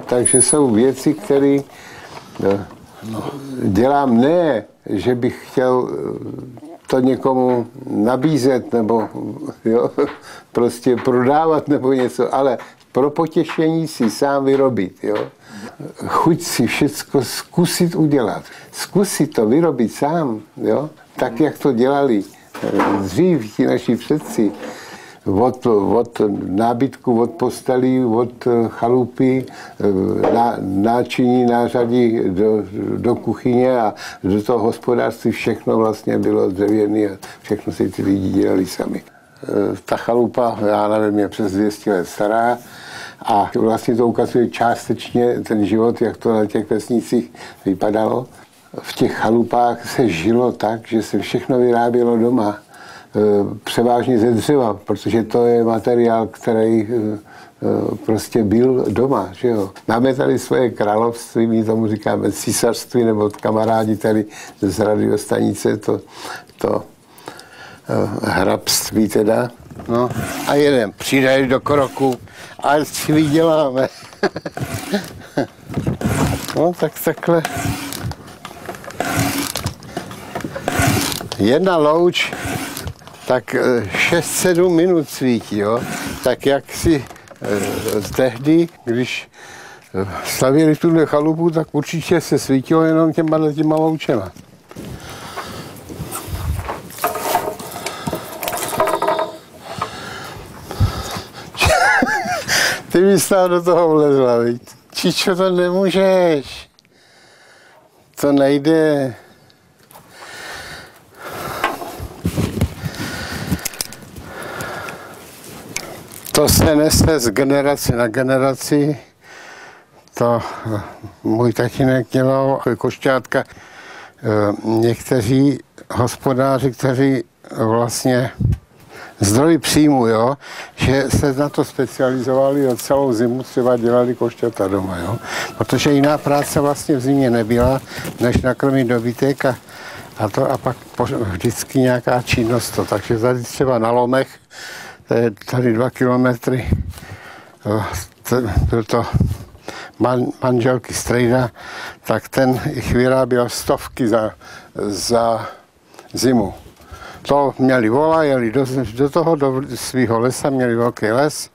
Takže jsou věci, které dělám ne, že bych chtěl to někomu nabízet nebo jo, prostě prodávat nebo něco, ale pro potěšení si sám vyrobit. Jo. Chuť si všecko zkusit udělat. Zkusit to vyrobit sám, jo, tak, jak to dělali dřív ti naši předci. Od nábytku, od postelí, od chalupy, náčiní, nářadí do kuchyně a do toho hospodářství všechno vlastně bylo dřevěné a všechno si ty lidi dělali sami. Ta chalupa, já nevím, je přes 200 let stará a vlastně to ukazuje částečně ten život, jak to na těch vesnicích vypadalo. V těch chalupách se žilo tak, že se všechno vyrábělo doma. Převážně ze dřeva, protože to je materiál, který prostě byl doma. Že jo. Máme tady svoje království, my tomu říkáme císařství, nebo kamarádi tady z radiostanice, to hrabství teda. No a jedem, přijdeš do kroku a si vyděláme. No tak takhle. Jedna louč tak 6-7 minut svítí, jo? Tak jak si tehdy, když stavěli tuhle chalupu, tak určitě se svítilo jenom těma loučema. Ty bys tam do toho vlezla, viď? Čičo, to nemůžeš. To nejde. To se nese z generace na generaci. To můj tatínek dělal košťátka. Někteří hospodáři, kteří vlastně zdroj příjmu, jo, že se na to specializovali a celou zimu třeba dělali košťata doma, jo. Protože jiná práce vlastně v zimě nebyla, než nakrmit dobytek a pak vždycky nějaká činnost. Takže tady třeba na Lomech, to je tady 2 kilometry, byl to manželky strejda, tak ten jich vyráběl stovky za zimu. To měli vola, jeli do svého lesa, měli velký les,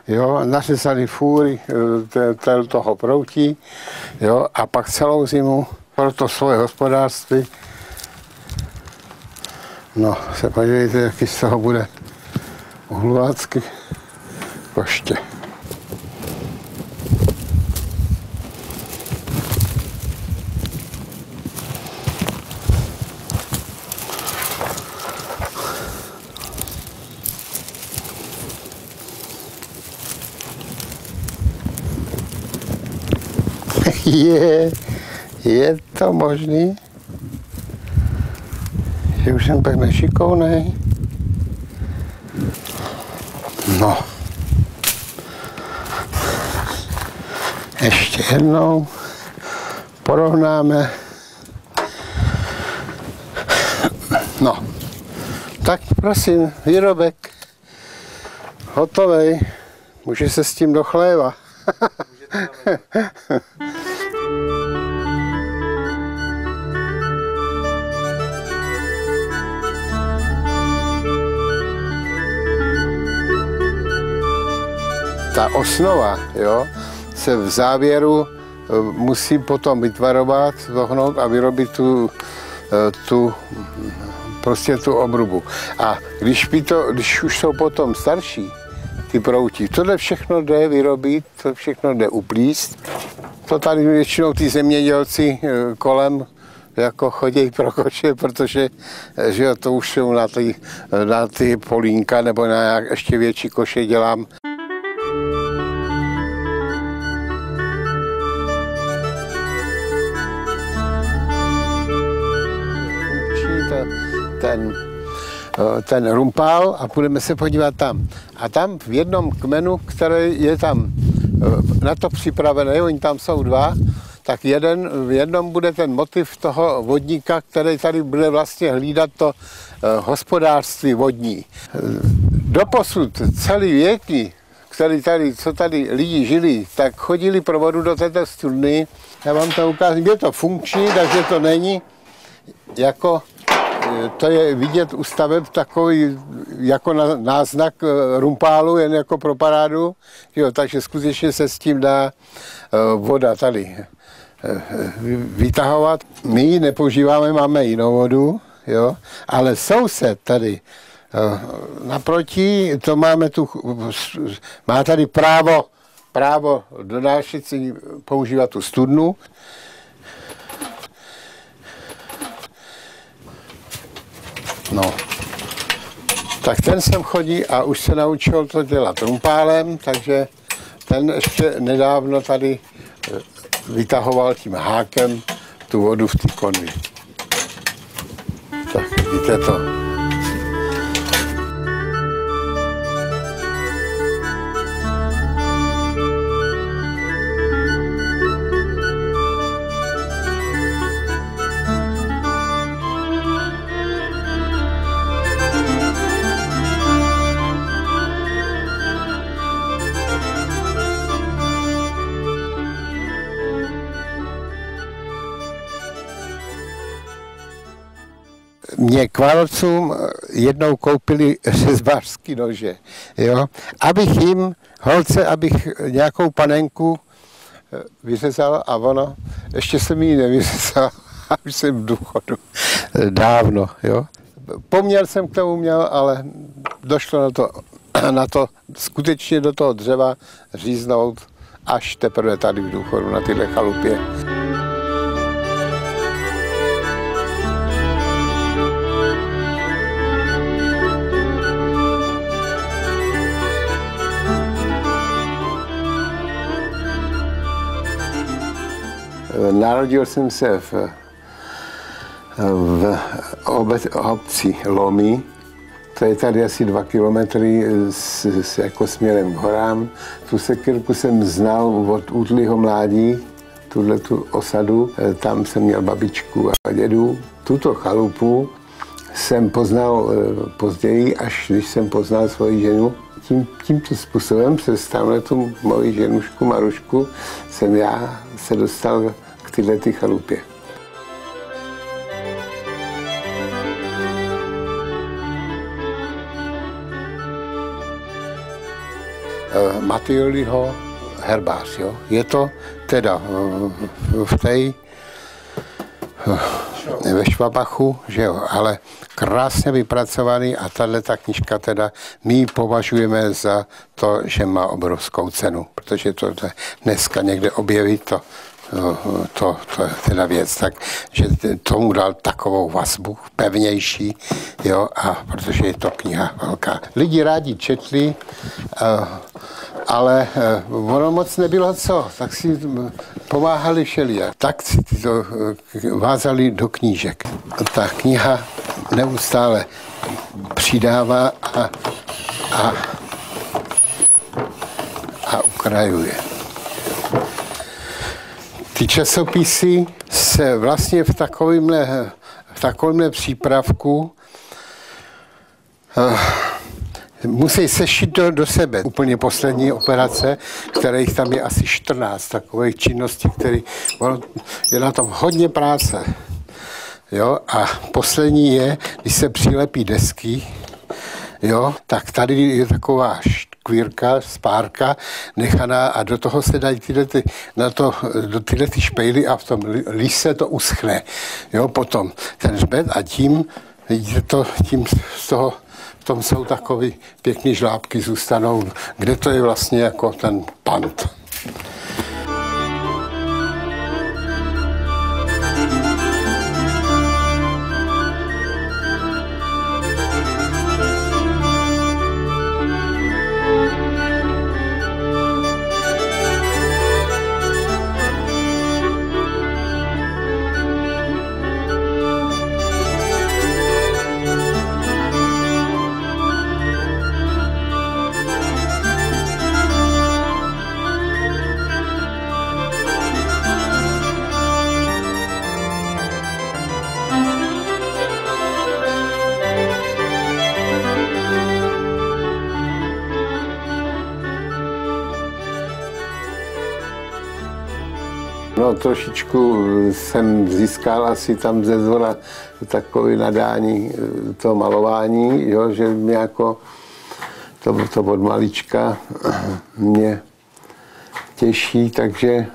jo, nařezali fůry toho proutí, jo, a pak celou zimu pro to svoje hospodářství. No, se podívejte, jaký z toho bude uhluvácky koště. Je to možný, že už jsem tak nešikovnej. No. Ještě jednou porovnáme. No. Tak prosím, výrobek hotovej. Může se s tím do chléva. Ta osnova, jo, se v závěru musí potom vytvarovat, zohnout a vyrobit prostě tu obrubu. A když už jsou potom starší ty proutí, tohle všechno jde vyrobit, to všechno jde uplíst. To tady většinou ty zemědělci kolem jako chodí pro koše, protože že to už jsou na ty polínka nebo na ještě větší koše dělám. Ten rumpál a půjdeme se podívat tam. A tam v jednom kmenu, který je tam na to připravený, oni tam jsou 2, tak v jednom bude ten motiv toho vodníka, který tady bude vlastně hlídat to hospodářství vodní. Doposud celý věky co tady lidi žili, tak chodili pro vodu do této studny. Já vám to ukážu, je to funkční, takže to není jako, to je vidět u staveb takový jako náznak rumpálu, jen jako pro parádu, jo, takže skutečně se s tím dá voda tady vytahovat. My ji nepoužíváme, máme jinou vodu, jo, ale soused tady naproti, to máme tu, má tady právo donášet si používat tu studnu. No, tak ten sem chodí a už se naučil to dělat rumpálem, takže ten ještě nedávno tady vytahoval tím hákem tu vodu v té konvi. Tak vidíte to. Mě k Vánocům jednou koupili řezbářský nože, jo, abych jim, holce, abych nějakou panenku vyřezal a ono, ještě jsem ji nevyřezal, a už jsem v důchodu dávno, jo. Poměr jsem k tomu měl, ale došlo na to skutečně do toho dřeva říznout až teprve tady v důchodu na téhle chalupě. Narodil jsem se v obci Lomy, to je tady asi 2 kilometry jako směrem k horám. Tu sekyrku jsem znal od útlýho mládí, tu osadu, tam jsem měl babičku a dědu. Tuto chalupu jsem poznal později, až když jsem poznal svoji ženu. Tímto způsobem přes tamhletu moji ženušku Marušku jsem já se dostal k této chalupě. Matyjoliho herbář, jo. Je to teda ve Švabachu, že jo, ale krásně vypracovaný a tato knížka teda my považujeme za to, že má obrovskou cenu, protože to dneska někde objevit to je teda věc, takže tomu dal takovou vazbu pevnější, jo, a protože je to kniha velká. Lidi rádi četli, ale ono moc nebylo co, tak si pomáhali všelijak. Tak si to vázali do knížek. Ta kniha neustále přidává a ukrajuje. Ty časopisy se vlastně v takovémhle přípravku musí sešít do sebe. Úplně poslední operace, kterých tam je asi 14 takových činností, je na tom hodně práce. Jo? A poslední je, když se přilepí desky, jo? Tak tady je taková škvírka, spárka nechaná a do toho se dají do tyhle špejly a v tom lise to uschne. Jo? Potom ten hřbet a tím, vidíte to, v tom jsou takový pěkný žlábky zůstanou, kde to je vlastně jako ten pant. No, trošičku jsem získal asi tam ze zhora takové nadání to malování, jo, že mě jako to od malička mě těší, takže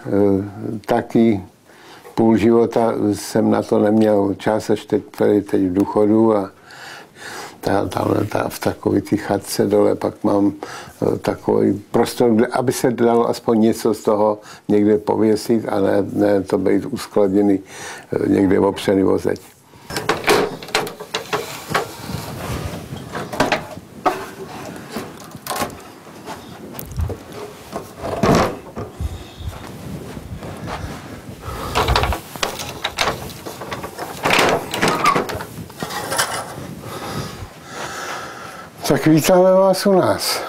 taky půl života jsem na to neměl čas, až teď v důchodu a v takové ty chatce dole pak mám takový prostor, aby se dalo aspoň něco z toho někde pověsit a ne to být uskladněný někde opřený o zeď. Tak vítáme vás u nás.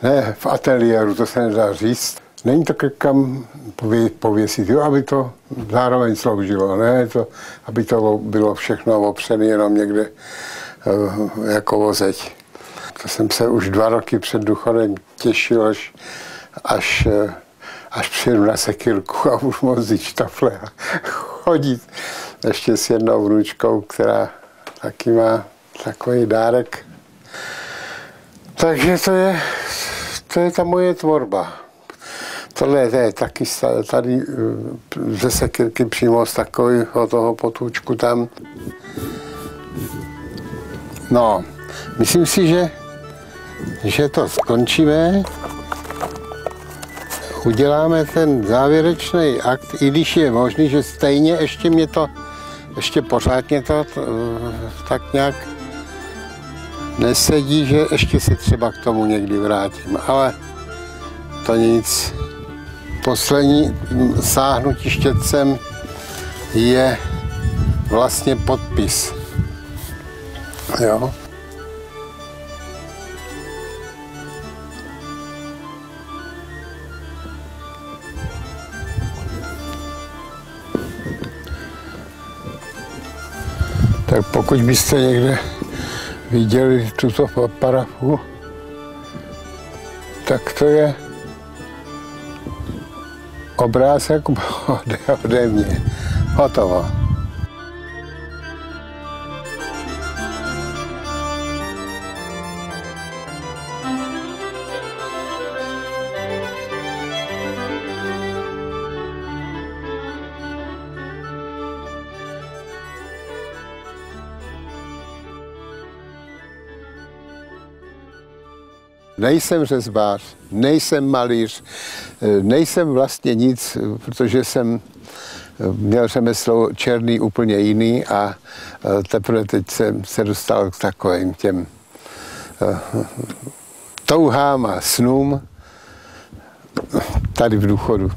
Ne v ateliéru, to se nedá říct. Není to kam pověsit, jo, aby to zároveň sloužilo, ne to, aby to bylo všechno opřené jenom někde jako o zeď. To jsem se už 2 roky před důchodem těšil, až přijdu na sekírku a budu moct jít štafle a chodit ještě s jednou vnučkou, která taky má takový dárek. Takže to je ta moje tvorba. Tohle je taky tady ze sekírky přímo z takového toho potůčku tam. No, myslím si, že to skončíme. Uděláme ten závěrečný akt, i když je možný, že stejně ještě pořádně to tak nějak nesedí, že ještě se třeba k tomu někdy vrátím, ale to nic. Poslední sáhnutí štětcem je vlastně podpis. Jo. Tak pokud byste někde viděli tuto parafu, tak to je obrázek ode mě. Hotovo. Nejsem řezbář, nejsem malíř, nejsem vlastně nic, protože jsem měl řemeslo černý úplně jiný a teprve teď jsem se dostal k takovým těm touhám a snům tady v důchodu.